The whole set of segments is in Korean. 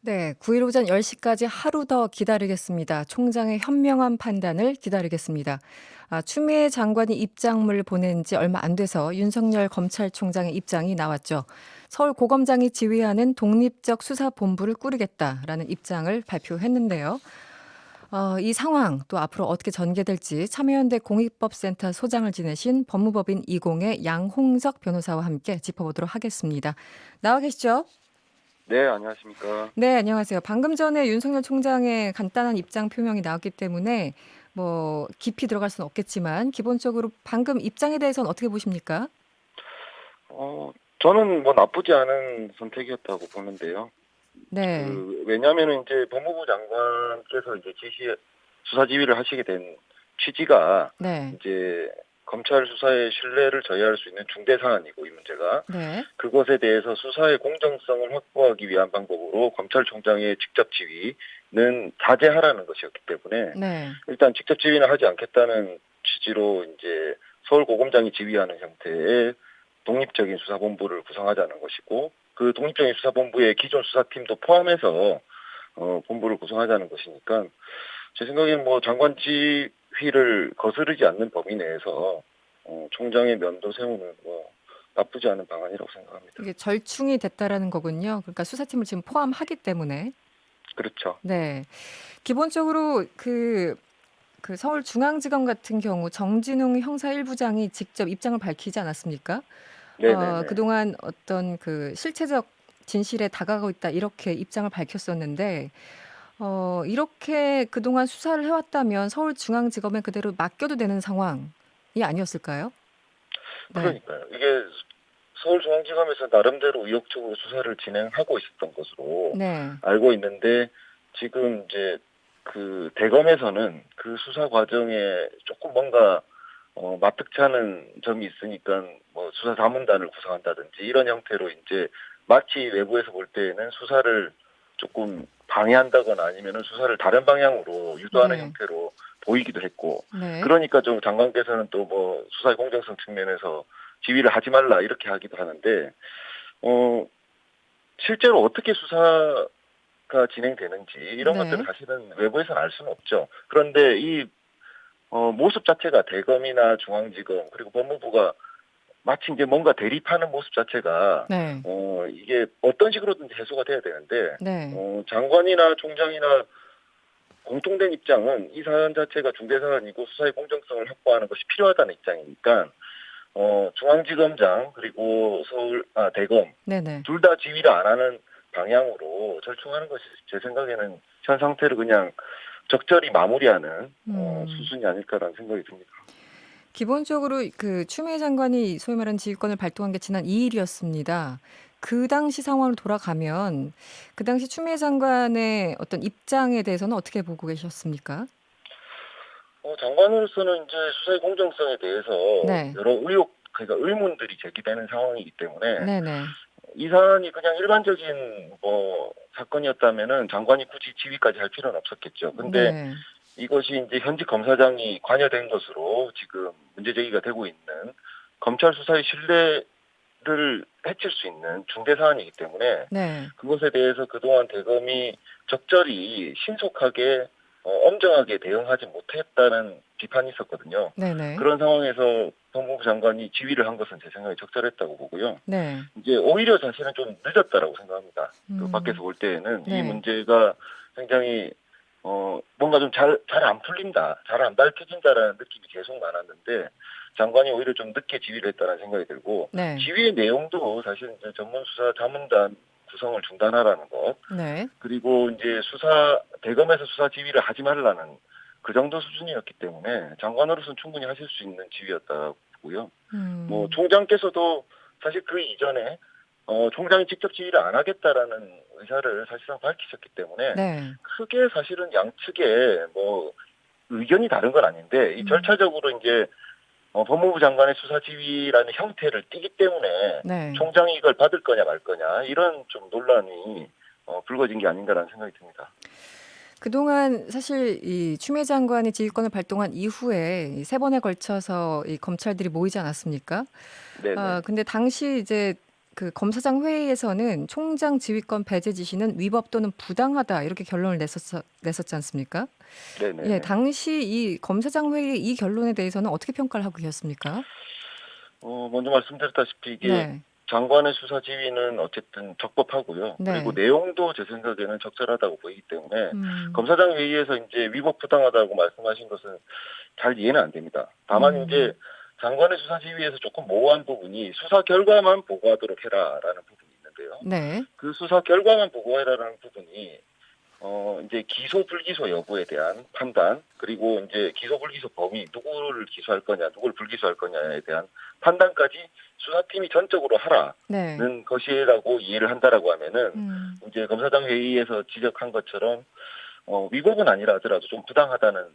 네, 9일 오전 10시까지 하루 더 기다리겠습니다. 총장의 현명한 판단을 기다리겠습니다. 추미애 장관이 입장문을 보낸 지 얼마 안 돼서 윤석열 검찰총장의 입장이 나왔죠. 서울고검장이 지휘하는 독립적 수사본부를 꾸리겠다라는 입장을 발표했는데요. 이 상황 또 앞으로 어떻게 전개될지 참여연대 공익법센터 소장을 지내신 법무법인 20의 양홍석 변호사와 함께 짚어보도록 하겠습니다. 나와 계시죠? 네, 안녕하십니까. 네, 안녕하세요. 방금 전에 윤석열 총장의 간단한 입장 표명이 나왔기 때문에 뭐 깊이 들어갈 수는 없겠지만 기본적으로 방금 입장에 대해서는 어떻게 보십니까? 저는 뭐 나쁘지 않은 선택이었다고 보는데요. 네, 왜냐하면 이제 법무부 장관께서 이제 수사 지휘를 하시게 된 취지가 네, 이제 검찰 수사의 신뢰를 저해할 수 있는 중대 사안이고, 이 문제가 네, 그것에 대해서 수사의 공정성을 확보하기 위한 방법으로 검찰총장의 직접 지휘는 자제하라는 것이었기 때문에 네, 일단 직접 지휘는 하지 않겠다는 취지로 이제 서울고검장이 지휘하는 형태의 독립적인 수사본부를 구성하자는 것이고, 그 독립적인 수사본부의 기존 수사팀도 포함해서 본부를 구성하자는 것이니까, 제 생각에는 뭐 장관 지휘를 거스르지 않는 범위 내에서 총장의 면도 세우는 뭐 나쁘지 않은 방안이라고 생각합니다. 이게 절충이 됐다라는 거군요. 그러니까 수사팀을 지금 포함하기 때문에. 그렇죠. 네, 기본적으로 그 서울중앙지검 같은 경우 정진웅 형사 1부장이 직접 입장을 밝히지 않았습니까? 네네네. 그동안 어떤 그 실체적 진실에 다가가고 있다 이렇게 입장을 밝혔었는데 이렇게 그동안 수사를 해왔다면 서울중앙지검에 그대로 맡겨도 되는 상황이 아니었을까요? 네, 그러니까요. 이게 서울중앙지검에서 나름대로 의욕적으로 수사를 진행하고 있었던 것으로 네, 알고 있는데, 지금 이제 그 대검에서는 그 수사 과정에 조금 뭔가 마뜩찮은 점이 있으니까 뭐 수사 자문단을 구성한다든지 이런 형태로 이제 마치 외부에서 볼 때에는 수사를 조금 방해한다거나 아니면은 수사를 다른 방향으로 유도하는 네, 형태로 보이기도 했고, 네, 그러니까 좀 장관께서는 또 뭐 수사의 공정성 측면에서 지휘를 하지 말라 이렇게 하기도 하는데, 어 실제로 어떻게 수사가 진행되는지 이런 것들은 네, 사실은 외부에서는 알 수는 없죠. 그런데 이 모습 자체가 대검이나 중앙지검 그리고 법무부가 마치 이제 뭔가 대립하는 모습 자체가 네, 이게 어떤 식으로든지 해소가 돼야 되는데, 네, 장관이나 총장이나 공통된 입장은 이 사안 자체가 중대 사안이고 수사의 공정성을 확보하는 것이 필요하다는 입장이니까, 중앙지검장 그리고 대검 네, 네. 둘 다 지휘를 안 하는 방향으로 절충하는 것이 제 생각에는 현 상태를 그냥 적절히 마무리하는 음. 수순이 아닐까라는 생각이 듭니다. 기본적으로 그 추미애 장관이 소위 말하는 지휘권을 발동한 게 지난 2일이었습니다. 그 당시 상황으로 돌아가면 그 당시 추미애 장관의 어떤 입장에 대해서는 어떻게 보고 계셨습니까? 장관으로서는 이제 수사의 공정성에 대해서 네, 여러 그러니까 의문들이 제기되는 상황이기 때문에, 네네, 이 사안이 그냥 일반적인 뭐 사건이었다면은 장관이 굳이 지휘까지 할 필요는 없었겠죠. 근데 네, 이것이 이제 현직 검사장이 관여된 것으로 지금 문제 제기가 되고 있는 검찰 수사의 신뢰를 해칠 수 있는 중대 사안이기 때문에, 네, 그것에 대해서 그동안 대검이 적절히 신속하게 엄정하게 대응하지 못했다는 비판이 있었거든요. 네네, 그런 상황에서 법무부 장관이 지휘를 한 것은 제 생각에 적절했다고 보고요. 네, 이제 오히려 사실은 좀 늦었다라고 생각합니다. 그 밖에서 음, 볼 때에는 이 네, 문제가 굉장히 뭔가 좀 잘 안 풀린다, 잘 안 밝혀진다라는 느낌이 계속 많았는데, 장관이 오히려 좀 늦게 지휘를 했다는 생각이 들고, 네, 지휘의 내용도 사실 이제 전문수사 자문단 구성을 중단하라는 것, 네, 그리고 이제 대검에서 수사 지휘를 하지 말라는 그 정도 수준이었기 때문에 장관으로서는 충분히 하실 수 있는 지휘였다고 보고요. 뭐 음, 총장께서도 사실 그 이전에 총장이 직접 지휘를 안 하겠다라는 의사를 사실상 밝히셨기 때문에, 네, 크게 사실은 양측에 뭐 의견이 다른 건 아닌데, 이 음, 절차적으로 이제 법무부 장관의 수사 지휘라는 형태를 띠기 때문에 네. 총장이 이걸 받을 거냐 말 거냐 이런 좀 논란이 불거진 게 아닌가라는 생각이 듭니다. 그동안 사실 이 추미애 장관이 지휘권을 발동한 이후에 이세 번에 걸쳐서 이 검찰들이 모이지 않았습니까? 네네. 근데 당시 이제 그 검사장 회의에서는 총장 지휘권 배제 지시는 위법 또는 부당하다 이렇게 결론을 냈었지 않습니까? 예, 네네네. 당시 이 검사장 회의 이 결론에 대해서는 어떻게 평가를 하고 계셨습니까? 먼저 말씀드렸다시피 이게 네, 장관의 수사 지휘는 어쨌든 적법하고요. 그리고 네, 내용도 제 생각에는 적절하다고 보이기 때문에 음, 검사장 회의에서 이제 위법 부당하다고 말씀하신 것은 잘 이해는 안 됩니다. 다만 이제 음, 장관의 수사 지휘에서 조금 모호한 부분이 수사 결과만 보고하도록 해라라는 부분이 있는데요. 네, 그 수사 결과만 보고해라라는 부분이 이제 기소 불기소 여부에 대한 판단, 그리고 이제 기소 불기소 범위, 누구를 기소할 거냐, 누구를 불기소할 거냐에 대한 판단까지 수사팀이 전적으로 네, 하라는 것이라고 이해를 한다라고 하면은 음. 이제 검사장 회의에서 지적한 것처럼 위법은 아니라 하더라도 좀 부당하다는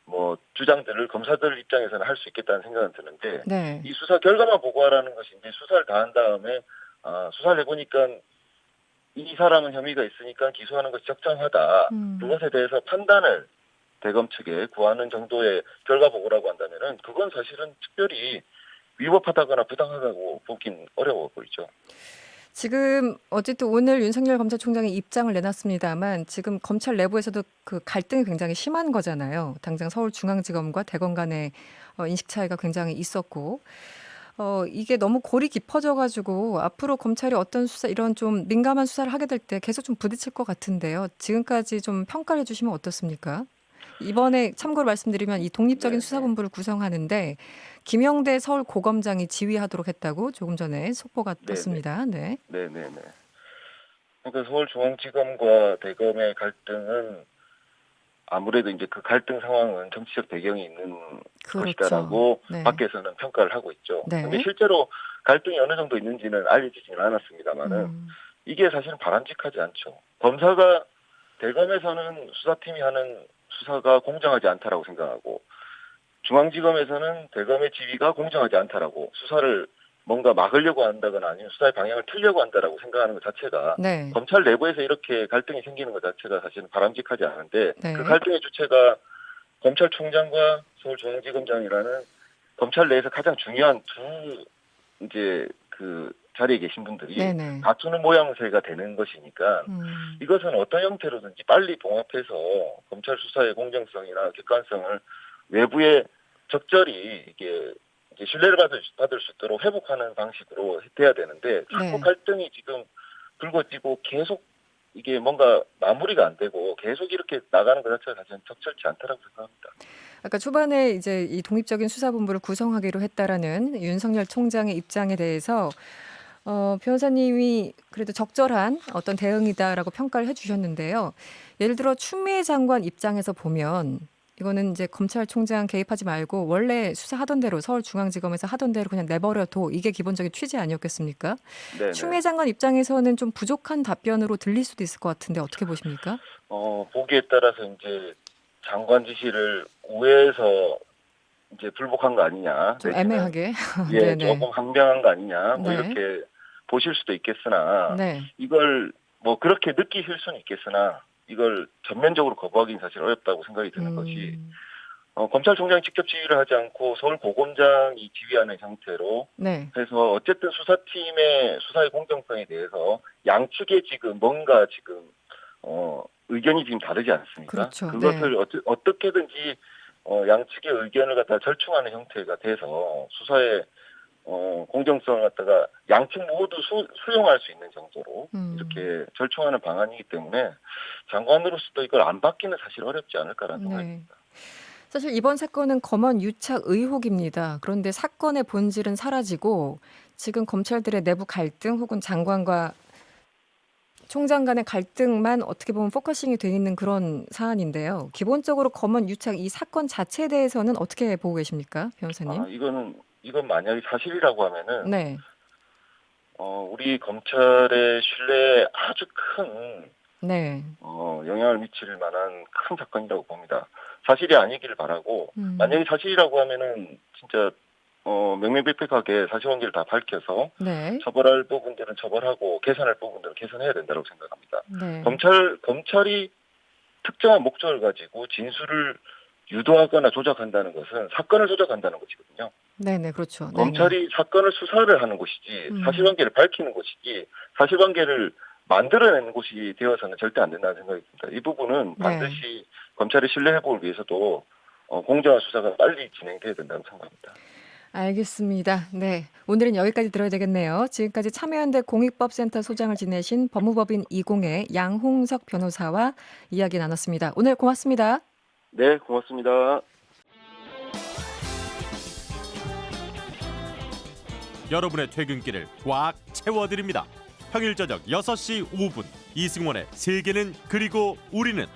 뭐 주장들을 검사들 입장에서는 할 수 있겠다는 생각은 드는데 네, 이 수사 결과만 보고하라는 것이 이제 수사를 다 한 다음에 수사를 해보니까 이 사람은 혐의가 있으니까 기소하는 것이 적정하다. 음. 그것에 대해서 판단을 대검 측에 구하는 정도의 결과 보고라고 한다면은 그건 사실은 특별히 위법하다거나 부당하다고 보긴 어려워 보이죠. 지금 어쨌든 오늘 윤석열 검찰총장이 입장을 내놨습니다만 지금 검찰 내부에서도 그 갈등이 굉장히 심한 거잖아요. 당장 서울중앙지검과 대검 간의 인식 차이가 굉장히 있었고 이게 너무 골이 깊어져 가지고 앞으로 검찰이 어떤 수사 이런 좀 민감한 수사를 하게 될 때 계속 좀 부딪힐 것 같은데요. 지금까지 좀 평가를 해 주시면 어떻습니까? 이번에 참고로 말씀드리면 이 독립적인 네네. 수사본부를 구성하는데 김영대 서울고검장이 지휘하도록 했다고 조금 전에 속보가 네네. 떴습니다. 네. 네네네. 그러니까 서울중앙지검과 대검의 갈등은 아무래도 이제 그 갈등 상황은 정치적 배경이 있는 그렇죠. 것이다라고 네. 밖에서는 평가를 하고 있죠. 근데 네. 실제로 갈등이 어느 정도 있는지는 알려지지는 않았습니다만은 음. 이게 사실은 바람직하지 않죠. 검사가 대검에서는 수사팀이 하는 수사가 공정하지 않다라고 생각하고 중앙지검에서는 대검의 지휘가 공정하지 않다라고 수사를 뭔가 막으려고 한다거나 아니면 수사의 방향을 틀려고 한다라고 생각하는 것 자체가 네. 검찰 내부에서 이렇게 갈등이 생기는 것 자체가 사실은 바람직하지 않은데 그 네. 갈등의 주체가 검찰총장과 서울중앙지검장이라는 검찰 내에서 가장 중요한 두 이제 그 자리에 계신 분들이 네네. 다투는 모양새가 되는 것이니까 음. 이것은 어떤 형태로든지 빨리 봉합해서 검찰 수사의 공정성이나 객관성을 외부에 적절히 이게 이제 신뢰를 받을 수 있도록 회복하는 방식으로 돼야 되는데 자꾸 네. 갈등이 지금 불거지고 계속 이게 뭔가 마무리가 안 되고 계속 이렇게 나가는 것 자체가 사실은 적절치 않다라고 생각합니다. 아까 초반에 이제 이 독립적인 수사본부를 구성하기로 했다라는 윤석열 총장의 입장에 대해서 변호사님이 그래도 적절한 어떤 대응이다라고 평가를 해 주셨는데요. 예를 들어 추미애 장관 입장에서 보면 이거는 이제 검찰총장 개입하지 말고 원래 수사하던 대로 서울중앙지검에서 하던 대로 그냥 내버려둬. 이게 기본적인 취지 아니었겠습니까? 네네. 추미애 장관 입장에서는 좀 부족한 답변으로 들릴 수도 있을 것 같은데 어떻게 보십니까? 보기에 따라서 이제 장관 지시를 우회해서 이제 불복한 거 아니냐, 좀 내지는 애매하게. 예, 네네. 조금 항변한 거 아니냐, 뭐 네. 이렇게 보실 수도 있겠으나 네. 이걸 뭐 그렇게 느끼실 수는 있겠으나 이걸 전면적으로 거부하기는 사실 어렵다고 생각이 드는 것이 음. 검찰총장이 직접 지휘를 하지 않고 서울고검장이 지휘하는 형태로 네. 해서 어쨌든 수사팀의 수사의 공정성에 대해서 양측의 지금 뭔가 지금 의견이 지금 다르지 않습니까? 그렇죠. 네. 그것을 어떻게든지 양측의 의견을 갖다 절충하는 형태가 돼서 수사의 공정성을 갖다가 양측 모두 수용할 수 있는 정도로 음. 이렇게 절충하는 방안이기 때문에 장관으로서도 이걸 안 받기는 사실 어렵지 않을까라는 생각이 네. 듭니다. 사실 이번 사건은 검언 유착 의혹입니다. 그런데 사건의 본질은 사라지고 지금 검찰들의 내부 갈등 혹은 장관과 총장 간의 갈등만 어떻게 보면 포커싱이 돼 있는 그런 사안인데요. 기본적으로 검언 유착 이 사건 자체에 대해서는 어떻게 보고 계십니까, 변호사님? 이건 만약에 사실이라고 하면은 네. 우리 검찰의 신뢰에 아주 큰 네. 영향을 미칠 만한 큰 사건이라고 봅니다. 사실이 아니기를 바라고 음. 만약에 사실이라고 하면은 진짜 명명백백하게 사실관계를 다 밝혀서 네. 처벌할 부분들은 처벌하고 개선할 부분들은 개선해야 된다고 생각합니다. 네. 검찰이 특정한 목적을 가지고 진술을 유도하거나 조작한다는 것은 사건을 조작한다는 것이거든요. 네네, 그렇죠. 네네. 검찰이 사건을 수사를 하는 곳이지 사실관계를 밝히는 곳이지 사실관계를 만들어내는 곳이 되어서는 절대 안 된다는 생각이 듭니다. 이 부분은 네. 반드시 검찰의 신뢰 회복을 위해서도 공정한 수사가 빨리 진행돼야 된다고 생각합니다. 알겠습니다. 네. 오늘은 여기까지 들어야 되겠네요. 지금까지 참여연대 공익법센터 소장을 지내신 법무법인 20의 양홍석 변호사와 이야기 나눴습니다. 오늘 고맙습니다. 네, 고맙습니다. 여러분의 퇴근길을 꽉 채워드립니다. 평일 저녁 6시 5분 이승원의 세계는 그리고 우리는